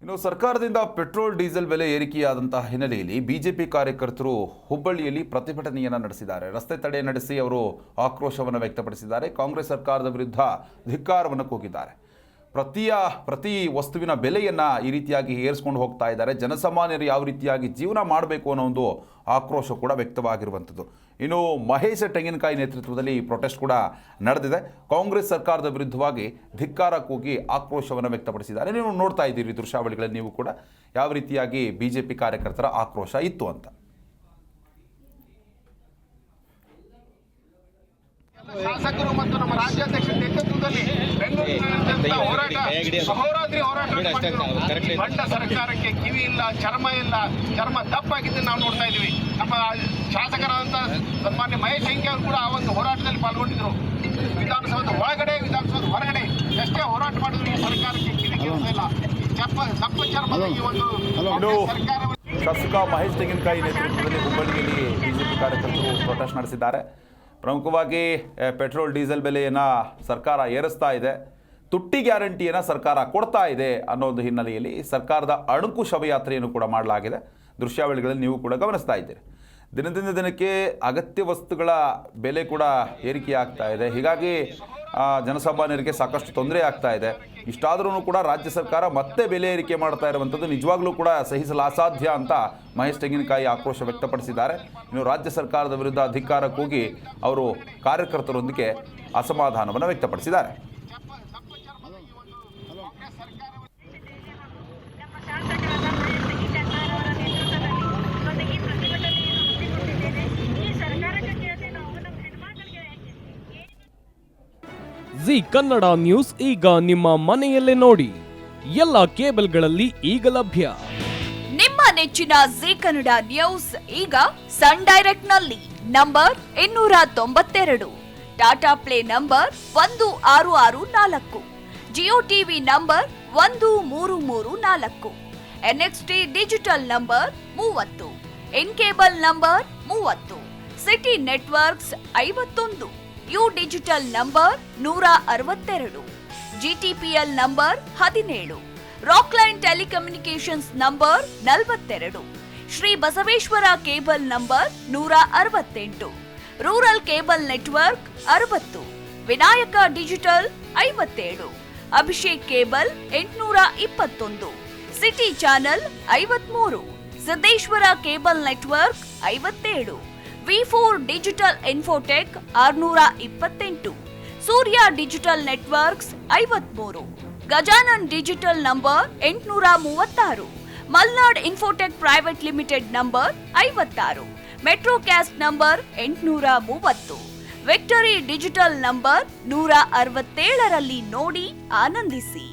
ಇನ್ನು ಸರ್ಕಾರದಿಂದ petrol diesel ಬೆಲೆ ಏರಿಕೆಯಾದಂತಹ ಹಿನ್ನೆಲೆಯಲ್ಲಿ ಬಿಜೆಪಿ ಕಾರ್ಯಕರ್ತರು ಹುಬ್ಬಳ್ಳಿಯಲ್ಲಿ ಪ್ರತಿಭಟನೆಯನ್ನು ನಡೆಸಿದ್ದಾರೆ. ರಸ್ತೆ ತಡೆ ನಡೆಸಿ ಅವರು ಆಕ್ರೋಶವನ್ನು ವ್ಯಕ್ತಪಡಿಸಿದ್ದಾರೆ. ಕಾಂಗ್ರೆಸ್ ಸರ್ಕಾರದ ವಿರುದ್ಧ ಧಿಕ್ಕಾರವನ್ನು ಕೂಗಿದ್ದಾರೆ. ಪ್ರತಿ ವಸ್ತುವಿನ ಬೆಲೆಯನ್ನು ಈ ರೀತಿಯಾಗಿ ಏರಿಸ್ಕೊಂಡು ಹೋಗ್ತಾ ಇದ್ದಾರೆ. ಜನಸಾಮಾನ್ಯರು ಯಾವ ರೀತಿಯಾಗಿ ಜೀವನ ಮಾಡಬೇಕು ಅನ್ನೋ ಒಂದು ಆಕ್ರೋಶ ಕೂಡ ವ್ಯಕ್ತವಾಗಿರುವಂಥದ್ದು. ಇನ್ನು ಮಹೇಶ ತೆಂಗಿನಕಾಯಿ ನೇತೃತ್ವದಲ್ಲಿ ಈ ಪ್ರೊಟೆಸ್ಟ್ ಕೂಡ ನಡೆದಿದೆ. ಕಾಂಗ್ರೆಸ್ ಸರ್ಕಾರದ ವಿರುದ್ಧವಾಗಿ ಧಿಕ್ಕಾರ ಕೂಗಿ ಆಕ್ರೋಶವನ್ನು ವ್ಯಕ್ತಪಡಿಸಿದ್ದಾರೆ. ನೀವು ನೋಡ್ತಾ ಇದ್ದೀರಿ ದೃಶ್ಯಾವಳಿಗಳಲ್ಲಿ ನೀವು ಕೂಡ ಯಾವ ರೀತಿಯಾಗಿ ಬಿಜೆಪಿ ಕಾರ್ಯಕರ್ತರ ಆಕ್ರೋಶ ಇತ್ತು ಅಂತ. ಶಾಸಕರು ಮತ್ತು ನಮ್ಮ ರಾಜ್ಯಾಧ್ಯಕ್ಷರ ನೇತೃತ್ವದಲ್ಲಿ ಬೆಂಗಳೂರಿನ ಹೋರಾಟ ಅಹೋರಾತ್ರಿ ಹೋರಾಟ ಬಂಡ ಸರ್ಕಾರಕ್ಕೆ ಕಿವಿ ಇಲ್ಲ, ಚರ್ಮ ದಪ್ಪಾಗಿದ್ದು ನಾವು ನೋಡ್ತಾ ಇದ್ದೀವಿ. ನಮ್ಮ ಶಾಸಕರಾದಂಥ ಸನ್ಮಾನ್ಯ ಮಹೇಶ್ ಹೆಂಗೆ ಅವರು ಕೂಡ ಆ ಒಂದು ಹೋರಾಟದಲ್ಲಿ ಪಾಲ್ಗೊಂಡಿದ್ರು. ವಿಧಾನಸೌಧದ ಒಳಗಡೆ, ವಿಧಾನಸೌಧದ ಹೊರಗಡೆ ಎಷ್ಟೇ ಹೋರಾಟ ಮಾಡಿದ್ರು ಈ ಸರ್ಕಾರಕ್ಕೆ ಕಿವಿ ಕೇಳಿಸ್ತಾ ಇಲ್ಲ. ದಪ್ಪ ಚರ್ಮದ ಈ ಒಂದು ಸರ್ಕಾರ. ಶಾಸಕ ಮಹೇಶ್ ತೆಂಗಿನಕಾಯಿ ನೇತೃತ್ವದಲ್ಲಿ ಹುಬ್ಬಳ್ಳಿಯಲ್ಲಿ ಬಿಜೆಪಿ ಕಾರ್ಯಕರ್ತರು ಪ್ರೊಟೆಸ್ಟ್ ನಡೆಸಿದ್ದಾರೆ. ಪ್ರಮುಖವಾಗಿ ಪೆಟ್ರೋಲ್ ಡೀಸೆಲ್ ಬೆಲೆಯನ್ನು ಸರ್ಕಾರ ಏರಿಸ್ತಾ ಇದೆ, ತುಟ್ಟಿ ಗ್ಯಾರಂಟಿಯನ್ನು ಸರ್ಕಾರ ಕೊಡ್ತಾ ಇದೆ ಅನ್ನೋ ಒಂದು ಹಿನ್ನೆಲೆಯಲ್ಲಿ ಸರ್ಕಾರದ ಅಣುಕು ಶವಯಾತ್ರೆಯನ್ನು ಕೂಡ ಮಾಡಲಾಗಿದೆ. ದೃಶ್ಯಾವಳಿಗಳಲ್ಲಿ ನೀವು ಕೂಡ ಗಮನಿಸ್ತಾ ಇದ್ದೀರಿ. ದಿನದಿಂದ ದಿನಕ್ಕೆ ಅಗತ್ಯ ವಸ್ತುಗಳ ಬೆಲೆ ಕೂಡ ಏರಿಕೆ ಆಗ್ತಾ ಇದೆ. ಹೀಗಾಗಿ ಜನಸಾಮಾನ್ಯರಿಗೆ ಸಾಕಷ್ಟು ತೊಂದರೆ ಆಗ್ತಾ ಇದೆ. ಇಷ್ಟಾದರೂ ಕೂಡ ರಾಜ್ಯ ಸರ್ಕಾರ ಮತ್ತೆ ಬೆಲೆ ಏರಿಕೆ ಮಾಡ್ತಾ ಇರುವಂಥದ್ದು ನಿಜವಾಗ್ಲೂ ಕೂಡ ಸಹಿಸಲು ಅಸಾಧ್ಯ ಅಂತ ಮಹೇಶ್ ತೆಂಗಿನಕಾಯಿ ಆಕ್ರೋಶ ವ್ಯಕ್ತಪಡಿಸಿದ್ದಾರೆ. ಇನ್ನು ರಾಜ್ಯ ಸರ್ಕಾರದ ವಿರುದ್ಧ ಧಿಕ್ಕಾರ ಕೂಗಿ ಅವರು ಕಾರ್ಯಕರ್ತರೊಂದಿಗೆ ಅಸಮಾಧಾನವನ್ನು ವ್ಯಕ್ತಪಡಿಸಿದ್ದಾರೆ. ಜಿ ಕನ್ನಡ ನ್ಯೂಸ್ ಈಗ ನಿಮ್ಮ ಮನೆಯಲ್ಲೇ ನೋಡಿ. ಎಲ್ಲ ಕೇಬಲ್ಗಳಲ್ಲಿ ಈಗ ಲಭ್ಯ. ನಿಮ್ಮ ನೆಚ್ಚಿನ ಜಿ ಕನ್ನಡ ನ್ಯೂಸ್ ಈಗ ಸನ್ ಡೈರೆಕ್ಟ್ ನಲ್ಲಿ number 292, Tata play number 1664, Jio TV number 1334, NXT digital number 30, in cable number 30, city networks 51, U digital number 162, GTPL number 17, Rockline telecommunications number 42, Shri Basaveshwara cable number 168, rural cable network 60, Vinayaka digital 57, Abhishek cable 821, city channel 53, Siddeshwara cable network 57, V4 digital Infotech 628, Surya digital networks 53, Gajanan digital number 836, Malnad infotech private limited number 56, metrocast number 830, victory digital number 167ರಲ್ಲಿ ನೋಡಿ ಆನಂದಿಸಿ.